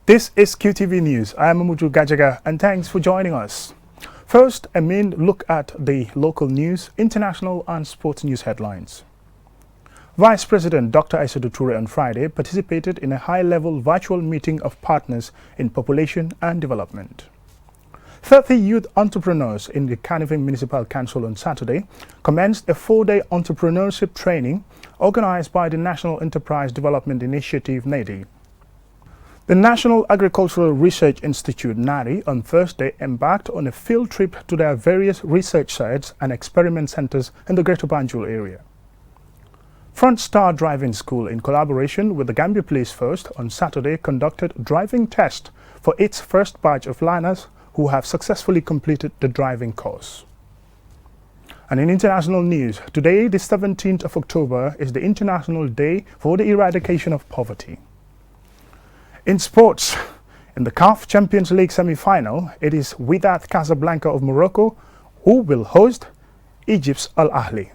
This is Qtv News. I am Amuju Gajaga and thanks for joining us. First, a main look at the local news, international and sports news headlines. Vice President Dr. Aissatou Touré on Friday participated in a high-level virtual meeting of partners in population and development. 30 youth entrepreneurs in the Qtv Municipal Council on Saturday commenced a 4-day entrepreneurship training organized by the National Enterprise Development Initiative (NEDI). The National Agricultural Research Institute (NARI) on Thursday embarked on a field trip to their various research sites and experiment centers in the Greater Banjul area. Front Star Driving School, in collaboration with the Gambia Police First, on Saturday conducted driving tests for its first batch of learners who have successfully completed the driving course. And in international news, today, the 17th of October, is the International Day for the Eradication of Poverty. In sports, in the CAF Champions League semi-final, it is Wydad Casablanca of Morocco who will host Egypt's Al Ahly.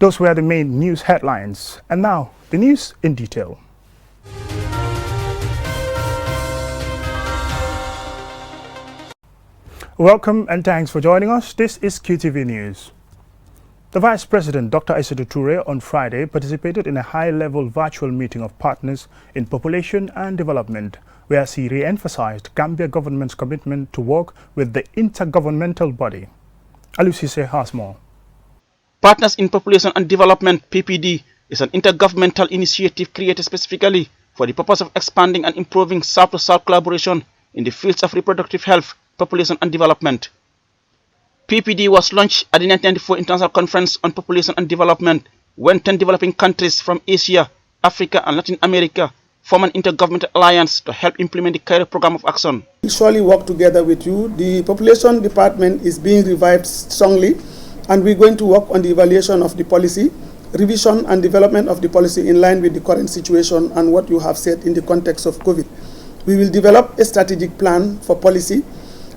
Those were the main news headlines, and now the news in detail. Welcome and thanks for joining us. This is Qtv News. The Vice President Dr. Aissatou Touré on Friday participated in a high-level virtual meeting of partners in population and development, where she re-emphasized Gambia government's commitment to work with the intergovernmental body. Alusise has more. Partners in Population and Development (PPD) is an intergovernmental initiative created specifically for the purpose of expanding and improving South-to-South collaboration in the fields of reproductive health, population and development. PPD was launched at the 1994 International Conference on Population and Development, when 10 developing countries from Asia, Africa and Latin America form an intergovernmental alliance to help implement the Cairo Program of Action. We surely work together with you. The Population Department is being revived strongly, and we're going to work on the evaluation of the policy, revision and development of the policy in line with the current situation and what you have said in the context of COVID. We will develop a strategic plan for policy,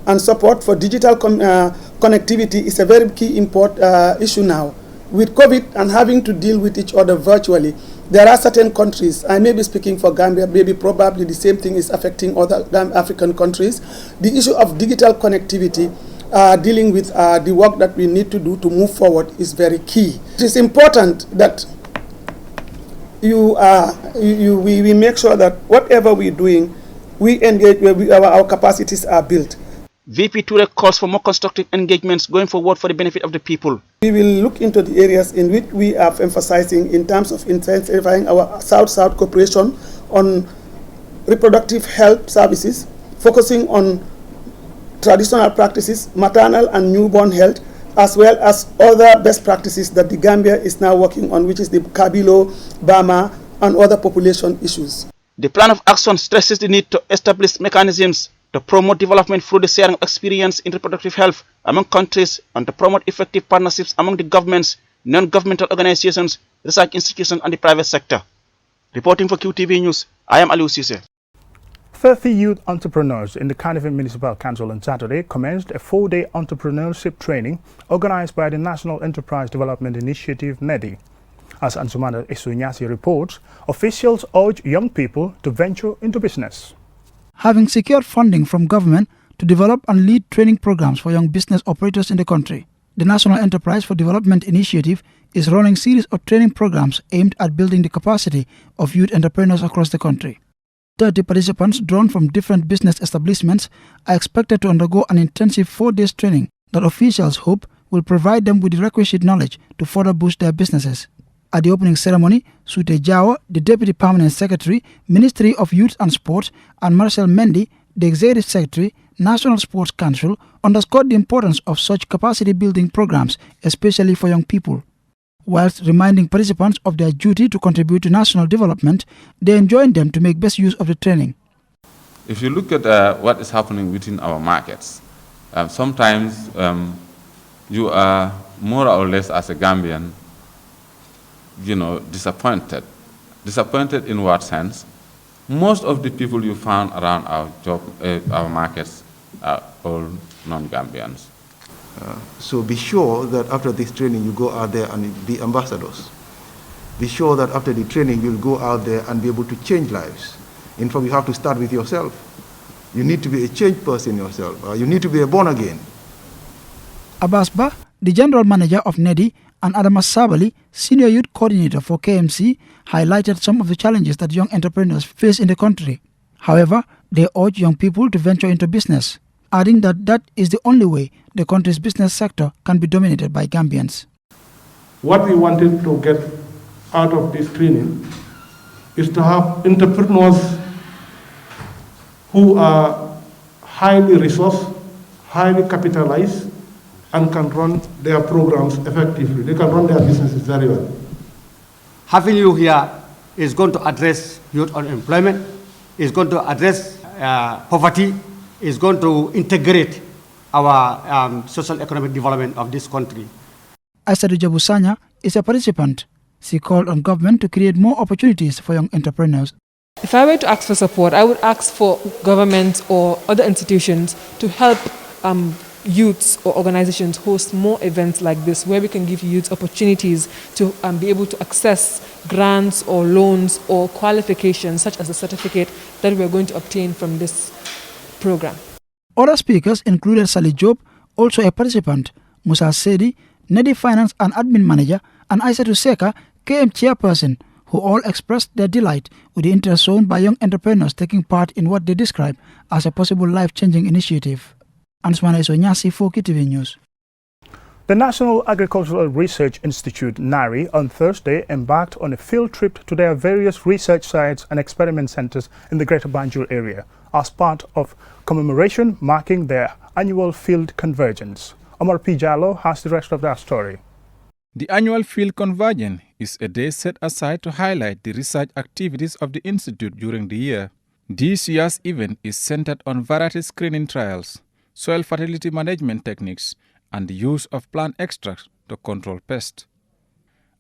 and support for digital connectivity is a very key issue now. With COVID and having to deal with each other virtually, there are certain countries, I may be speaking for Gambia, maybe probably the same thing is affecting other African countries. The issue of digital connectivity, dealing with the work that we need to do to move forward is very key. It is important that we make sure that whatever we're doing, we engage, our capacities are built. VP Touré calls for more constructive engagements going forward for the benefit of the people. We will look into the areas in which we are emphasizing in terms of intensifying our South-South cooperation on reproductive health services, focusing on traditional practices, maternal and newborn health, as well as other best practices that the Gambia is now working on, which is the Kabilo, Bama, and other population issues. The plan of action stresses the need to establish mechanisms to promote development through the sharing of experience in reproductive health among countries and to promote effective partnerships among the governments, non-governmental organizations, research institutions and the private sector. Reporting for QTV News, I am Alusise. 30 youth entrepreneurs in the Qtv Municipal Council on Saturday commenced a 4-day entrepreneurship training organized by the National Enterprise Development Initiative (NEDI). As Ansumana Esunyasi reports, officials urge young people to venture into business. Having secured funding from government to develop and lead training programs for young business operators in the country, the National Enterprise for Development Initiative is running a series of training programs aimed at building the capacity of youth entrepreneurs across the country. 30 participants drawn from different business establishments are expected to undergo an intensive 4-day training that officials hope will provide them with the requisite knowledge to further boost their businesses. At the opening ceremony, Sute Jawa, the Deputy Permanent Secretary, Ministry of Youth and Sports, and Marcel Mendy, the Executive Secretary, National Sports Council, underscored the importance of such capacity-building programs, especially for young people. Whilst reminding participants of their duty to contribute to national development, they enjoined them to make best use of the training. If you look at what is happening within our markets, sometimes you are more or less as a Gambian, disappointed. Disappointed in what sense? Most of the people you found around our markets are all non-Gambians. So be sure that after this training you go out there and be ambassadors. Be sure that after the training you'll go out there and be able to change lives. In fact, you have to start with yourself. You need to be a changed person yourself. You need to be a born again. Abbas Ba, the general manager of NEDI, and Adamas Sabali, senior youth coordinator for KMC, highlighted some of the challenges that young entrepreneurs face in the country. However, they urge young people to venture into business, adding that that is the only way the country's business sector can be dominated by Gambians. What we wanted to get out of this training is to have entrepreneurs who are highly resourced, highly capitalized, and can run their programs effectively. They can run their businesses very well. Having you here is going to address youth unemployment, is going to address poverty, is going to integrate our social economic development of this country. Aissatou Jabusanya is a participant. She called on government to create more opportunities for young entrepreneurs. If I were to ask for support, I would ask for government or other institutions to help youths or organizations host more events like this, where we can give youths opportunities to be able to access grants or loans or qualifications such as a certificate that we are going to obtain from this program. Other speakers included Sally Job, also a participant, Musa Sedi, NEDI Finance and Admin Manager, and Aissatou Seka, KM Chairperson, who all expressed their delight with the interest shown by young entrepreneurs taking part in what they describe as a possible life-changing initiative. Answana Isonyasi for Qtv News. The National Agricultural Research Institute, NARI, on Thursday embarked on a field trip to their various research sites and experiment centers in the Greater Banjul area as part of commemoration marking their annual field convergence. Omar P. Jallo has the rest of that story. The annual Field Convergence is a day set aside to highlight the research activities of the Institute during the year. This year's event is centered on variety screening trials, soil fertility management techniques, and the use of plant extracts to control pests.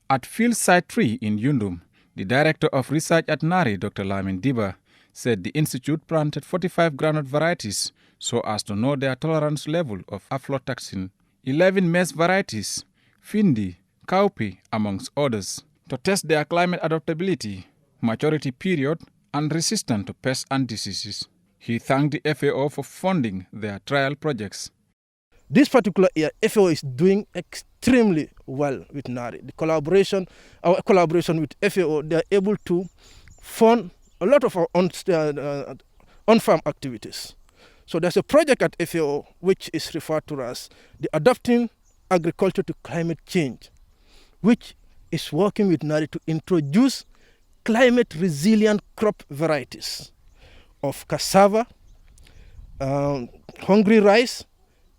At Field Site 3 in Yundum, the Director of Research at NARI, Dr. Lamin Diba, said the Institute planted 45 groundnut varieties so as to know their tolerance level of aflatoxin, 11 maize varieties, Findi, cowpea, amongst others, to test their climate adaptability, maturity period, and resistance to pests and diseases. He thanked the FAO for funding their trial projects. This particular year, FAO is doing extremely well with NARI. Our collaboration with FAO, they are able to fund a lot of our on-farm activities. So there's a project at FAO which is referred to as the Adapting Agriculture to Climate Change, which is working with NARI to introduce climate-resilient crop varieties of cassava, hungry rice,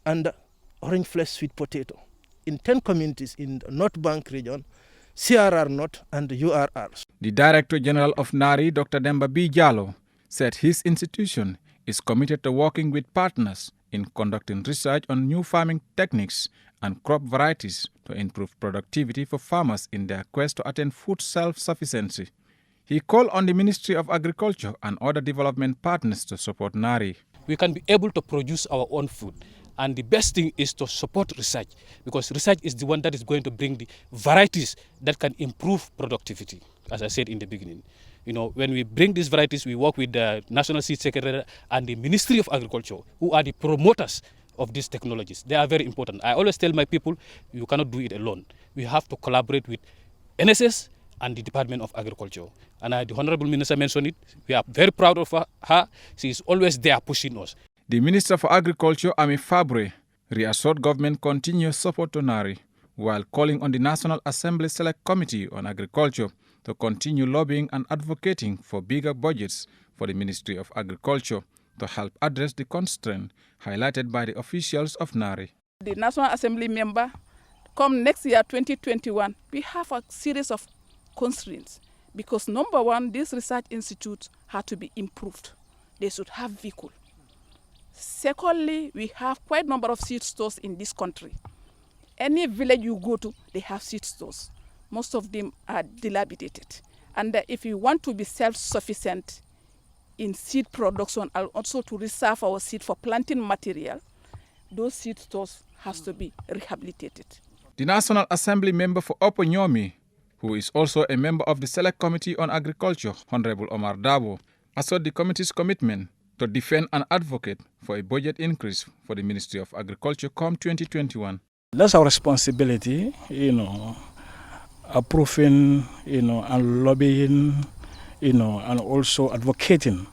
and orange flesh sweet potato in 10 communities in the North Bank region, CRR North, and URRs. The Director General of NARI, Dr. Demba B. Jallo, said his institution is committed to working with partners in conducting research on new farming techniques and crop varieties to improve productivity for farmers in their quest to attain food self-sufficiency. He called on the Ministry of Agriculture and other development partners to support NARI. We can be able to produce our own food. And the best thing is to support research, because research is the one that is going to bring the varieties that can improve productivity, as I said in the beginning. You know, when we bring these varieties, we work with the National Seed Secretary and the Ministry of Agriculture, who are the promoters of these technologies. They are very important. I always tell my people, you cannot do it alone. We have to collaborate with NSS and the Department of Agriculture. And the Honorable Minister mentioned it. We are very proud of her. She is always there pushing us. The Minister for Agriculture, Ami Fabre, reassured government continuous support to NARI, while calling on the National Assembly Select Committee on Agriculture to continue lobbying and advocating for bigger budgets for the Ministry of Agriculture to help address the constraint highlighted by the officials of NARI. The National Assembly member, come next year, 2021, we have a series of constraints because number one, these research institutes have to be improved. They should have vehicle. Secondly, we have quite a number of seed stores in this country. Any village you go to, they have seed stores. Most of them are dilapidated. And if we want to be self-sufficient in seed production and also to reserve our seed for planting material, those seed stores has to be rehabilitated. The National Assembly member for Oponyomi, who is also a member of the Select Committee on Agriculture, Honorable Omar Dabo, assured the committee's commitment to defend and advocate for a budget increase for the Ministry of Agriculture come 2021. That's our responsibility, approving, and lobbying, and also advocating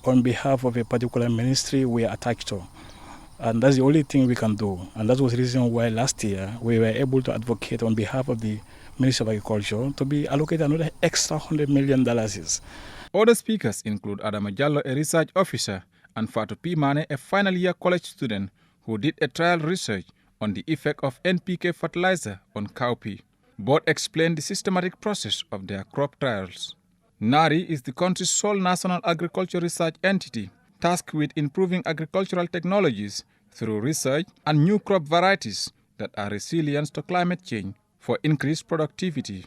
on behalf of a particular ministry we are attached to. And that's the only thing we can do. And that was the reason why last year we were able to advocate on behalf of the Ministry of Agriculture to be allocated another extra $100 million. Other speakers include Adama Jallo, a research officer, and Fatou P. Mane, a final year college student who did a trial research on the effect of NPK fertilizer on cowpea. Both explained the systematic process of their crop trials. NARI is the country's sole national agriculture research entity tasked with improving agricultural technologies through research and new crop varieties that are resilient to climate change for increased productivity.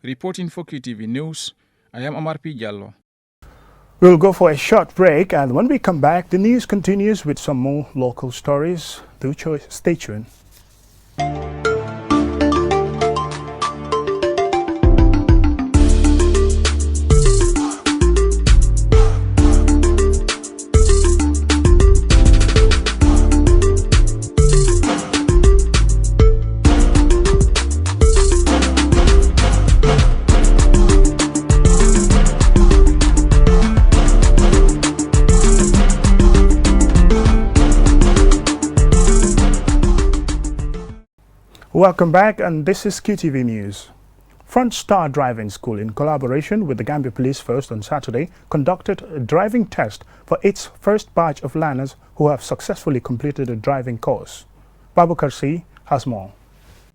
Reporting for Qtv News, I am Omar P. Jallo. We'll go for a short break, and when we come back, the news continues with some more local stories. Do stay tuned. Welcome back, and this is Qtv News. Front Star Driving School, in collaboration with the Gambia Police Force on Saturday, conducted a driving test for its first batch of learners who have successfully completed a driving course. Babukar C. has more.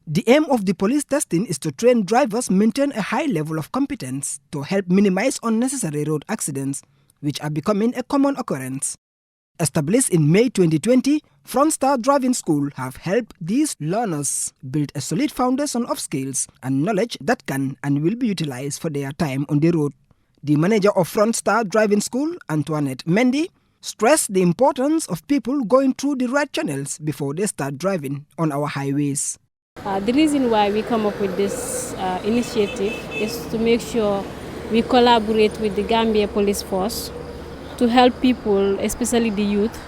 The aim of the police testing is to train drivers maintain a high level of competence to help minimize unnecessary road accidents, which are becoming a common occurrence. Established in May 2020, Front Star Driving School have helped these learners build a solid foundation of skills and knowledge that can and will be utilized for their time on the road. The manager of Front Star Driving School, Antoinette Mendy, stressed the importance of people going through the right channels before they start driving on our highways. The reason why we come up with this initiative is to make sure we collaborate with the Gambia Police Force to help people, especially the youth,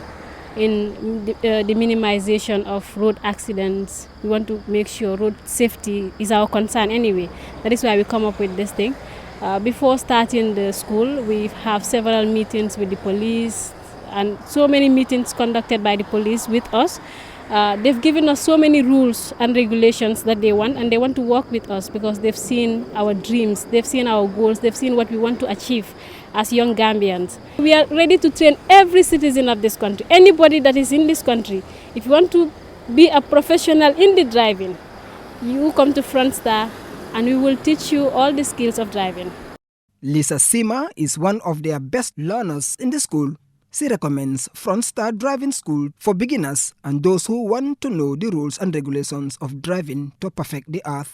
in the minimization of road accidents. We want to make sure road safety is our concern anyway. That is why we come up with this thing. Before starting the school, we have several meetings with the police and so many meetings conducted by the police with us. They've given us so many rules and regulations that they want, and they want to work with us because they've seen our dreams, they've seen our goals, they've seen what we want to achieve as young Gambians. We are ready to train every citizen of this country, anybody that is in this country. If you want to be a professional in the driving, you come to Front Star and we will teach you all the skills of driving. Lisa Sima is one of their best learners in the school. She recommends Front Star Driving School for beginners and those who want to know the rules and regulations of driving to perfect the art.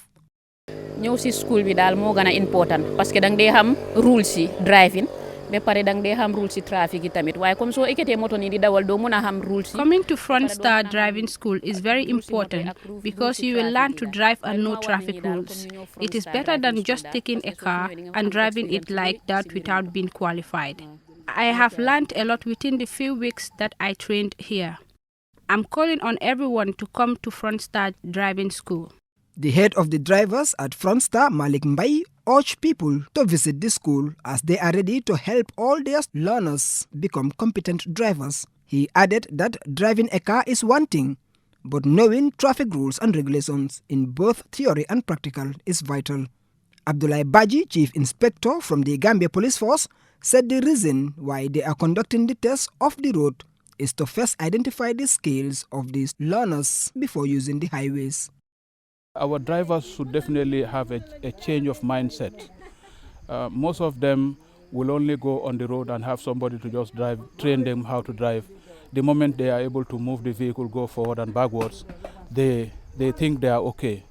ñëw si school bi daal moo gën a important parce que dang dee xam rules si driving ba pare dang dee xam rules si traffic yi tamit waaye comme soo ekkatee moto ni di dawal doo mun a xam rules. Coming to Front Star Driving School is very important because you will learn to drive and know traffic rules. It is better than just taking a car and driving it like that without being qualified. I have learned a lot within the few weeks that I trained here. I'm calling on everyone to come to Front Star Driving School. The head of the drivers at Front Star, Malik Mbai, urged people to visit the school as they are ready to help all their learners become competent drivers. He added that driving a car is one thing, but knowing traffic rules and regulations in both theory and practical is vital. Abdullah Baji, Chief Inspector from the Gambia Police Force, said the reason why they are conducting the test off the road is to first identify the skills of these learners before using the highways. Our drivers should definitely have a change of mindset. Most of them will only go on the road and have somebody to just drive, train them how to drive. The moment they are able to move the vehicle, go forward and backwards, they think they are okay.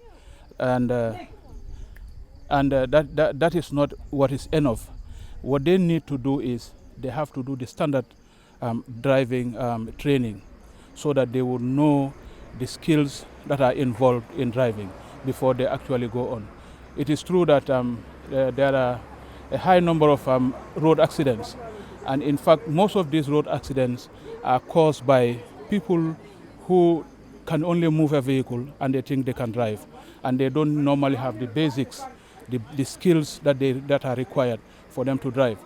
And that is not what is enough. What they need to do is they have to do the standard driving training so that they will know the skills that are involved in driving before they actually go on. It is true that there are a high number of road accidents, And in fact, most of these road accidents are caused by people who can only move a vehicle and they think they can drive. And they don't normally have the basics, the skills that are required for them to drive.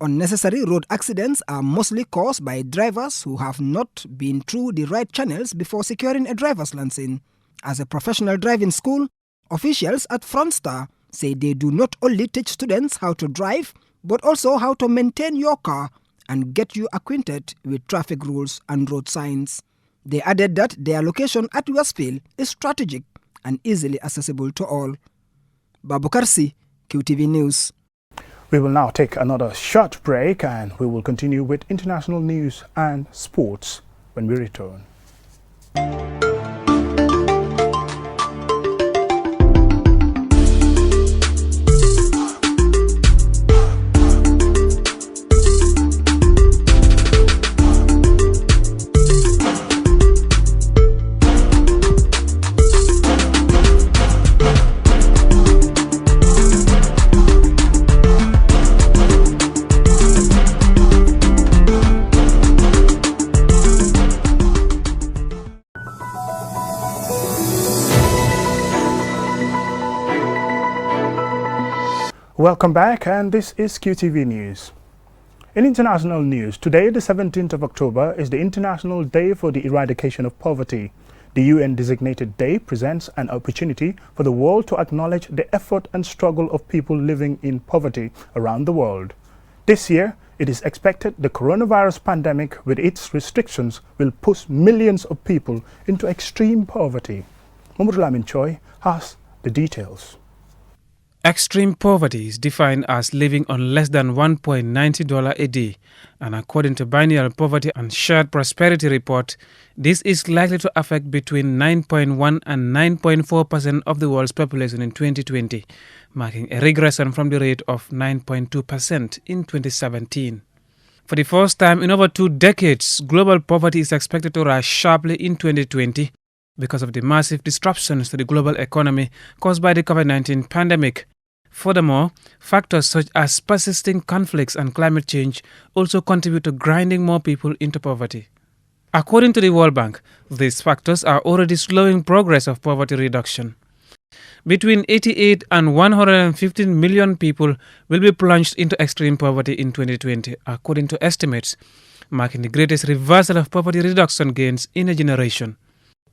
Unnecessary road accidents are mostly caused by drivers who have not been through the right channels before securing a driver's license. As a professional driving school, officials at Frontstar say they do not only teach students how to drive, but also how to maintain your car and get you acquainted with traffic rules and road signs. They added that their location at Westfield is strategic and easily accessible to all. Babukar Si, Qtv News. We will now take another short break and we will continue with international news and sports when we return. Welcome back, and this is Qtv News. In international news, today the 17th of October is the International Day for the Eradication of Poverty. The UN-designated day presents an opportunity for the world to acknowledge the effort and struggle of people living in poverty around the world. This year, it is expected the coronavirus pandemic with its restrictions will push millions of people into extreme poverty. Mamudulamin Choi has the details. Extreme poverty is defined as living on less than $1.90 a day, and according to Biennial Poverty and Shared Prosperity Report, this is likely to affect between 9.1 and 9.4% of the world's population in 2020, marking a regression from the rate of 9.2% in 2017. For the first time in over 2 decades, global poverty is expected to rise sharply in 2020 because of the massive disruptions to the global economy caused by the COVID-19 pandemic. Furthermore, factors such as persisting conflicts and climate change also contribute to grinding more people into poverty. According to the World Bank, these factors are already slowing progress of poverty reduction. Between 88 and 115 million people will be plunged into extreme poverty in 2020, according to estimates, marking the greatest reversal of poverty reduction gains in a generation.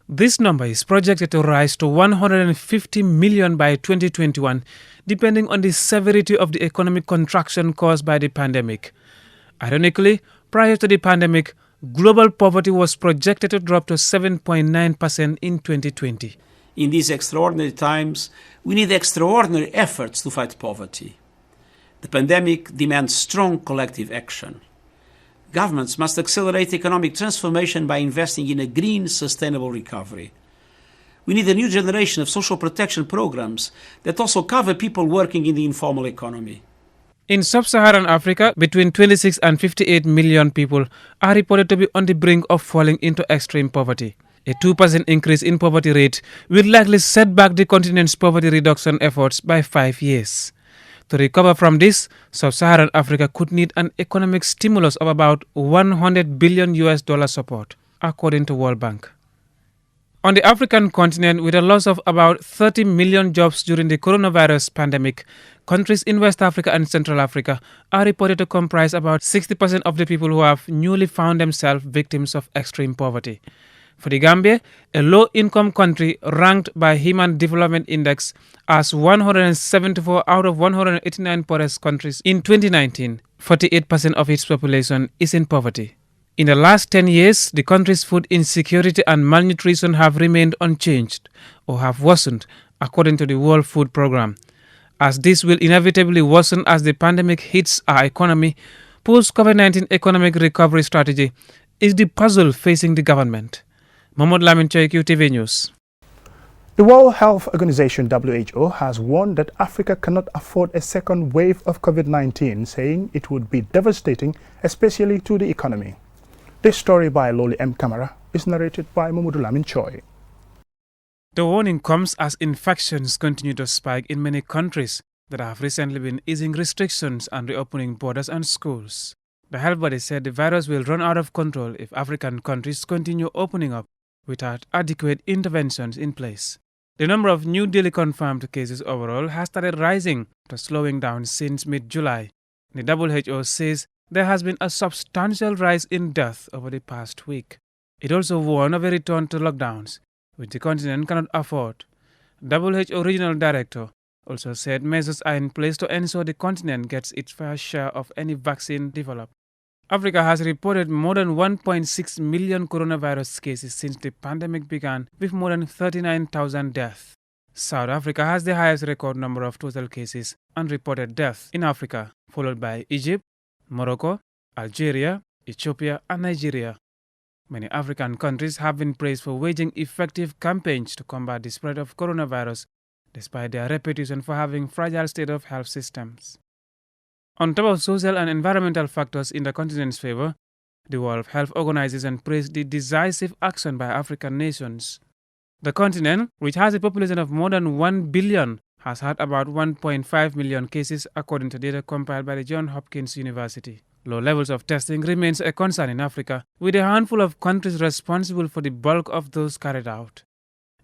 This number is projected to rise to 150 million by 2021, depending on the severity of the economic contraction caused by the pandemic. Ironically, prior to the pandemic, global poverty was projected to drop to 7.9% in 2020. In these extraordinary times, we need extraordinary efforts to fight poverty. The pandemic demands strong collective action. Governments must accelerate economic transformation by investing in a green, sustainable recovery. We need a new generation of social protection programs that also cover people working in the informal economy. In sub-Saharan Africa, between 26 and 58 million people are reported to be on the brink of falling into extreme poverty. A 2% increase in poverty rate will likely set back the continent's poverty reduction efforts by 5 years. To recover from this, sub-Saharan Africa could need an economic stimulus of about $100 billion support, according to World Bank. On the African continent, with a loss of about 30 million jobs during the coronavirus pandemic, countries in West Africa and Central Africa are reported to comprise about 60% of the people who have newly found themselves victims of extreme poverty. For the Gambia, a low-income country ranked by Human Development Index as 174 out of 189 poorest countries in 2019, 48% of its population is in poverty. In the last 10 years, the country's food insecurity and malnutrition have remained unchanged or have worsened, according to the World Food Programme. As this will inevitably worsen as the pandemic hits our economy, post-COVID-19 economic recovery strategy is the puzzle facing the government. Mahmoud Lamin Choi, Qtv News. The World Health Organization (WHO) has warned that Africa cannot afford a second wave of COVID-19, saying it would be devastating, especially to the economy. This story by Loli M. Kamara is narrated by Mahmoud Lamin Choi. The warning comes as infections continue to spike in many countries that have recently been easing restrictions and reopening borders and schools. The health body said the virus will run out of control if African countries continue opening up without adequate interventions in place. The number of new daily confirmed cases overall has started rising after slowing down since mid-July. The WHO says there has been a substantial rise in death over the past week. It also warned of a return to lockdowns, which the continent cannot afford. WHO Regional Director also said measures are in place to ensure the continent gets its fair share of any vaccine developed. Africa has reported more than 1.6 million coronavirus cases since the pandemic began, with more than 39,000 deaths. South Africa has the highest record number of total cases and reported deaths in Africa, followed by Egypt, Morocco, Algeria, Ethiopia, and Nigeria. Many African countries have been praised for waging effective campaigns to combat the spread of coronavirus, despite their reputation for having fragile state of health systems. On top of social and environmental factors in the continent's favor, the World Health Organization praised the decisive action by African nations. The continent, which has a population of more than 1 billion, has had about 1.5 million cases according to data compiled by the Johns Hopkins University. Low levels of testing remains a concern in Africa, with a handful of countries responsible for the bulk of those carried out.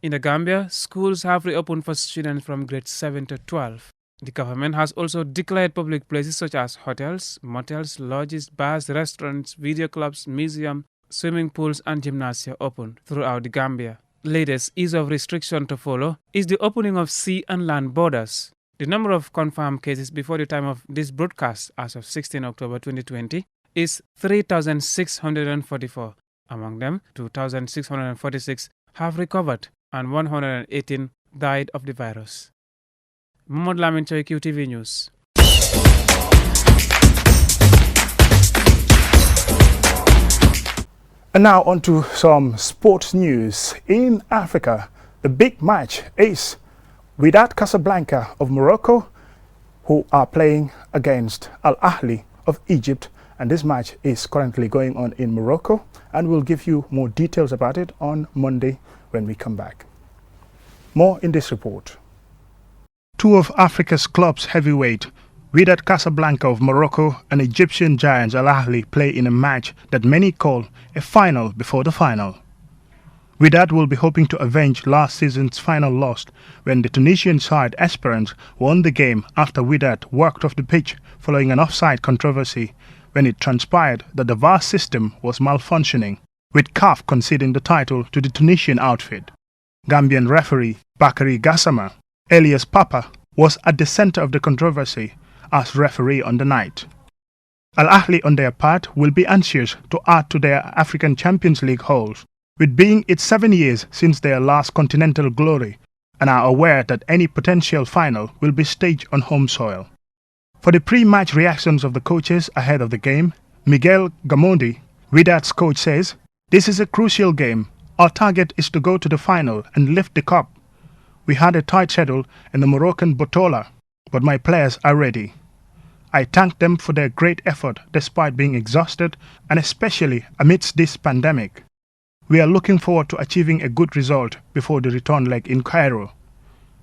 In the Gambia, schools have reopened for students from grades 7 to 12. The government has also declared public places such as hotels, motels, lodges, bars, restaurants, video clubs, museums, swimming pools and gymnasia open throughout the Gambia. Latest ease of restriction to follow is the opening of sea and land borders. The number of confirmed cases before the time of this broadcast as of 16 October 2020 is 3,644. Among them, 2,646 have recovered and 118 died of the virus. Mohamed Lamin Choi, Qtv News. And now on to some sports news. In Africa, the big match is Wydad Casablanca of Morocco, who are playing against Al Ahly of Egypt. And this match is currently going on in Morocco, and we'll give you more details about it on Monday when we come back. More in this report. Two of Africa's clubs heavyweight, Wydad Casablanca of Morocco and Egyptian giants Al Ahly, play in a match that many call a final before the final. Wydad will be hoping to avenge last season's final loss when the Tunisian side Esperance won the game after Wydad walked off the pitch following an offside controversy when it transpired that the VAR system was malfunctioning, with CAF conceding the title to the Tunisian outfit. Gambian referee Bakary Gassama, alias Papa, was at the center of the controversy as referee on the night. Al Ahly on their part will be anxious to add to their African Champions League hauls, with being it 7 years since their last continental glory, and are aware that any potential final will be staged on home soil. For the pre-match reactions of the coaches ahead of the game, Miguel Gamondi, Wydad's coach, says, "This is a crucial game. Our target is to go to the final and lift the cup. We had a tight schedule in the Moroccan Botola, but my players are ready. I thank them for their great effort despite being exhausted and especially amidst this pandemic. We are looking forward to achieving a good result before the return leg in Cairo."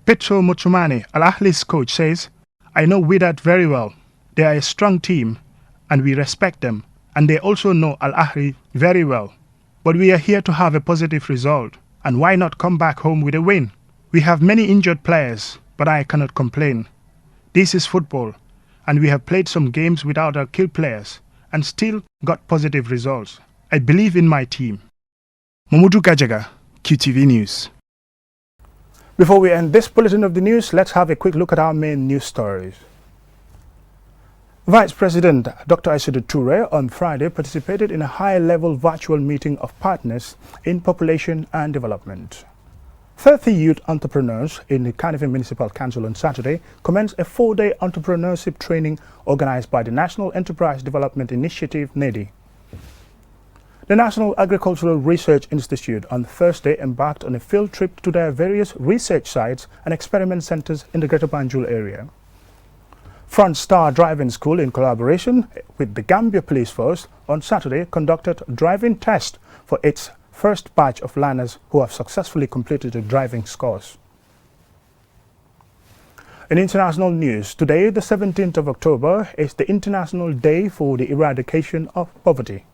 Petro Motsumani, Al Ahly's coach, says, "I know Wydad very well. They are a strong team and we respect them, and they also know Al Ahly very well. But we are here to have a positive result, and why not come back home with a win? We have many injured players, but I cannot complain. This is football, and we have played some games without our key players and still got positive results. I believe in my team." Mamudu Gajaga, QTV News. Before we end this bulletin of the news, let's have a quick look at our main news stories. Vice President Dr. Aïssatou Touré on Friday participated in a high-level virtual meeting of partners in population and development. 30 youth entrepreneurs in the Qtv Municipal Council on Saturday commenced a 4-day entrepreneurship training organized by the National Enterprise Development Initiative, NEDI. The National Agricultural Research Institute on Thursday embarked on a field trip to their various research sites and experiment centers in the Greater Banjul area. Front Star Driving School, in collaboration with the Gambia Police Force, on Saturday conducted driving tests for its first batch of learners who have successfully completed the driving course. In international news, today, the 17th of October, is the International Day for the Eradication of Poverty.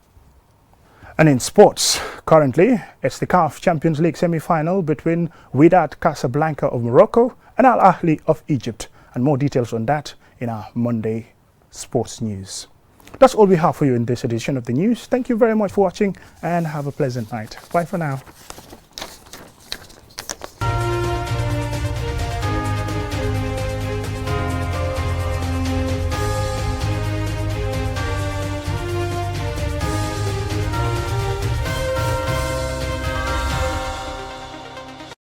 And in sports, currently, it's the CAF Champions League semi-final between Wydad Casablanca of Morocco and Al Ahly of Egypt. And more details on that in our Monday sports news. That's all we have for you in this edition of the news. Thank you very much for watching and have a pleasant night. Bye for now.